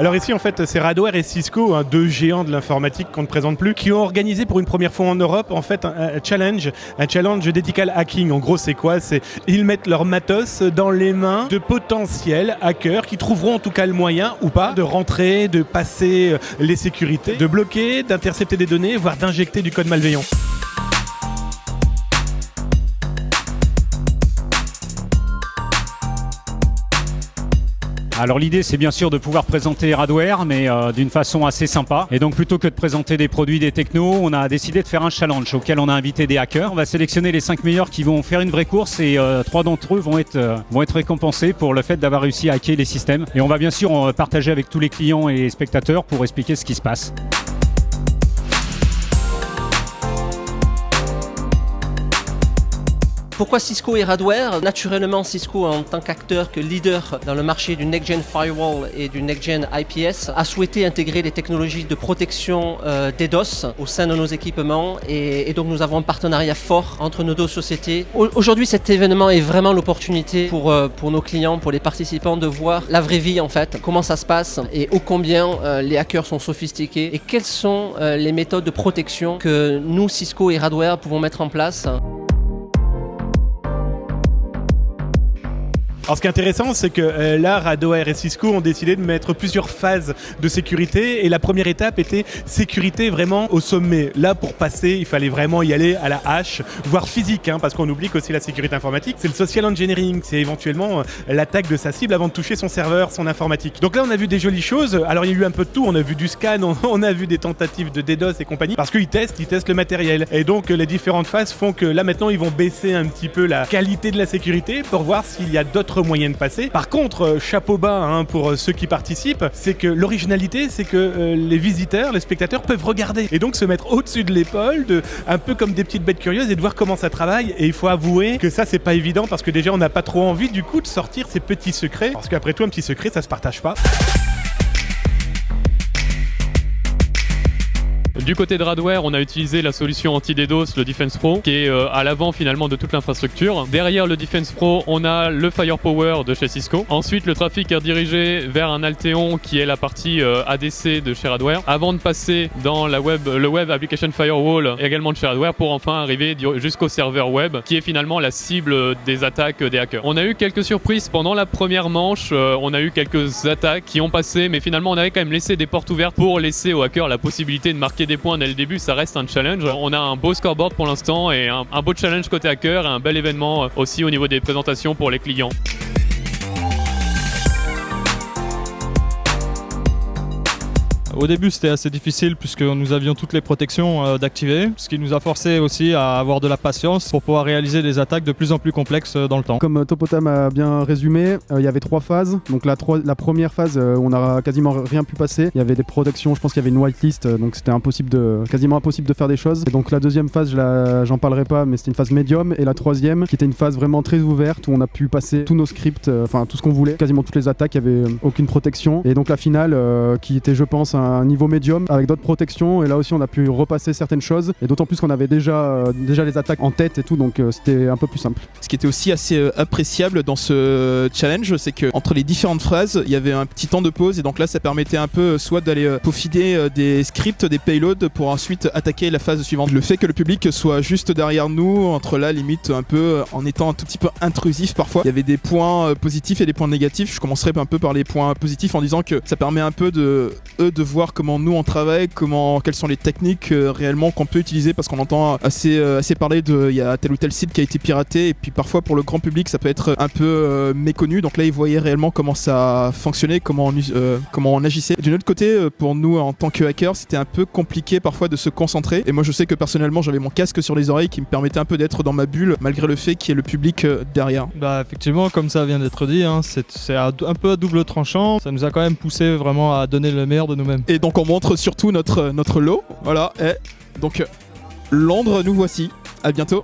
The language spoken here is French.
Alors ici, en fait, c'est Radware et Cisco, deux géants de l'informatique qu'on ne présente plus, qui ont organisé pour une première fois en Europe, en fait, un challenge d'ethical hacking. En gros, c'est quoi? Ils mettent leur matos dans les mains de potentiels hackers qui trouveront en tout cas le moyen, ou pas, de rentrer, de passer les sécurités, de bloquer, d'intercepter des données, voire d'injecter du code malveillant. Alors l'idée c'est bien sûr de pouvoir présenter Radware mais d'une façon assez sympa. Et donc plutôt que de présenter des produits, des technos, on a décidé de faire un challenge auquel on a invité des hackers. On va sélectionner les 5 meilleurs qui vont faire une vraie course et 3 d'entre eux vont être récompensés pour le fait d'avoir réussi à hacker les systèmes. Et on va bien sûr partager avec tous les clients et les spectateurs pour expliquer ce qui se passe. Pourquoi Cisco et Radware? Naturellement, Cisco, en tant qu'acteur, que leader dans le marché du Next-Gen Firewall et du Next-Gen IPS, a souhaité intégrer les technologies de protection DDoS au sein de nos équipements et donc nous avons un partenariat fort entre nos deux sociétés. Aujourd'hui, cet événement est vraiment l'opportunité pour nos clients, pour les participants, de voir la vraie vie en fait, comment ça se passe et ô combien les hackers sont sophistiqués et quelles sont les méthodes de protection que nous, Cisco et Radware, pouvons mettre en place. Alors ce qui est intéressant, c'est que là, Radware et Cisco ont décidé de mettre plusieurs phases de sécurité et la première étape était sécurité vraiment au sommet. Là, pour passer, il fallait vraiment y aller à la hache, voire physique, parce qu'on oublie qu'aussi la sécurité informatique, c'est le social engineering, c'est éventuellement l'attaque de sa cible avant de toucher son serveur, son informatique. Donc là, on a vu des jolies choses. Alors il y a eu un peu de tout, on a vu du scan, on a vu des tentatives de DDoS et compagnie, parce qu'ils testent le matériel. Et donc les différentes phases font que là maintenant, ils vont baisser un petit peu la qualité de la sécurité pour voir s'il y a d'autres moyens de passer. Par contre, chapeau bas pour ceux qui participent, c'est que l'originalité, c'est que les visiteurs, les spectateurs peuvent regarder et donc se mettre au-dessus de l'épaule, un peu comme des petites bêtes curieuses et de voir comment ça travaille. Et il faut avouer que ça, c'est pas évident parce que déjà, on n'a pas trop envie du coup de sortir ces petits secrets parce qu'après tout, un petit secret, ça se partage pas. Du côté de Radware, on a utilisé la solution anti-DDoS, le Defense Pro, qui est à l'avant finalement de toute l'infrastructure. Derrière le Defense Pro, on a le Firepower de chez Cisco. Ensuite, le trafic est redirigé vers un Alteon qui est la partie ADC de chez Radware, avant de passer dans le Web Application Firewall également de chez Radware pour enfin arriver jusqu'au serveur web qui est finalement la cible des attaques des hackers. On a eu quelques surprises pendant la première manche, on a eu quelques attaques qui ont passé, mais finalement on avait quand même laissé des portes ouvertes pour laisser aux hackers la possibilité de marquer des points dès le début. Ça reste un challenge. On a un beau scoreboard pour l'instant et un beau challenge côté hacker et un bel événement aussi au niveau des présentations pour les clients. Au début, c'était assez difficile puisque nous avions toutes les protections d'activer, ce qui nous a forcé aussi à avoir de la patience pour pouvoir réaliser des attaques de plus en plus complexes dans le temps. Comme Topotam a bien résumé, il y avait 3 phases. Donc la première phase, on n'a quasiment rien pu passer. Il y avait des protections, je pense qu'il y avait une whitelist, donc c'était quasiment impossible de faire des choses. Et donc la deuxième phase, j'en parlerai pas, mais c'était une phase médium. Et la troisième, qui était une phase vraiment très ouverte, où on a pu passer tous nos scripts, enfin tout ce qu'on voulait, quasiment toutes les attaques, il n'y avait aucune protection. Et donc la finale, qui était, je pense, un niveau médium avec d'autres protections, et là aussi on a pu repasser certaines choses, et d'autant plus qu'on avait déjà les attaques en tête et tout, donc c'était un peu plus simple. Ce qui était aussi assez appréciable dans ce challenge, c'est que entre les différentes phrases, il y avait un petit temps de pause, et donc là ça permettait un peu soit d'aller peaufiner des scripts, des payloads pour ensuite attaquer la phase suivante. Le fait que le public soit juste derrière nous, entre là limite un peu en étant un tout petit peu intrusif parfois, il y avait des points positifs et des points négatifs. Je commencerai un peu par les points positifs en disant que ça permet un peu de voir comment nous on travaille, quelles sont les techniques réellement qu'on peut utiliser, parce qu'on entend assez parler il y a tel ou tel site qui a été piraté, et puis parfois pour le grand public ça peut être un peu méconnu. Donc là ils voyaient réellement comment ça fonctionnait, comment on agissait. D'un autre côté, pour nous en tant que hackers, c'était un peu compliqué parfois de se concentrer, et moi je sais que personnellement j'avais mon casque sur les oreilles qui me permettait un peu d'être dans ma bulle malgré le fait qu'il y ait le public derrière. Bah effectivement, comme ça vient d'être dit, c'est un peu à double tranchant. Ça nous a quand même poussé vraiment à donner le meilleur de nous-mêmes. Et donc on montre surtout notre lot. Voilà. Et donc Londres, nous voici. À bientôt.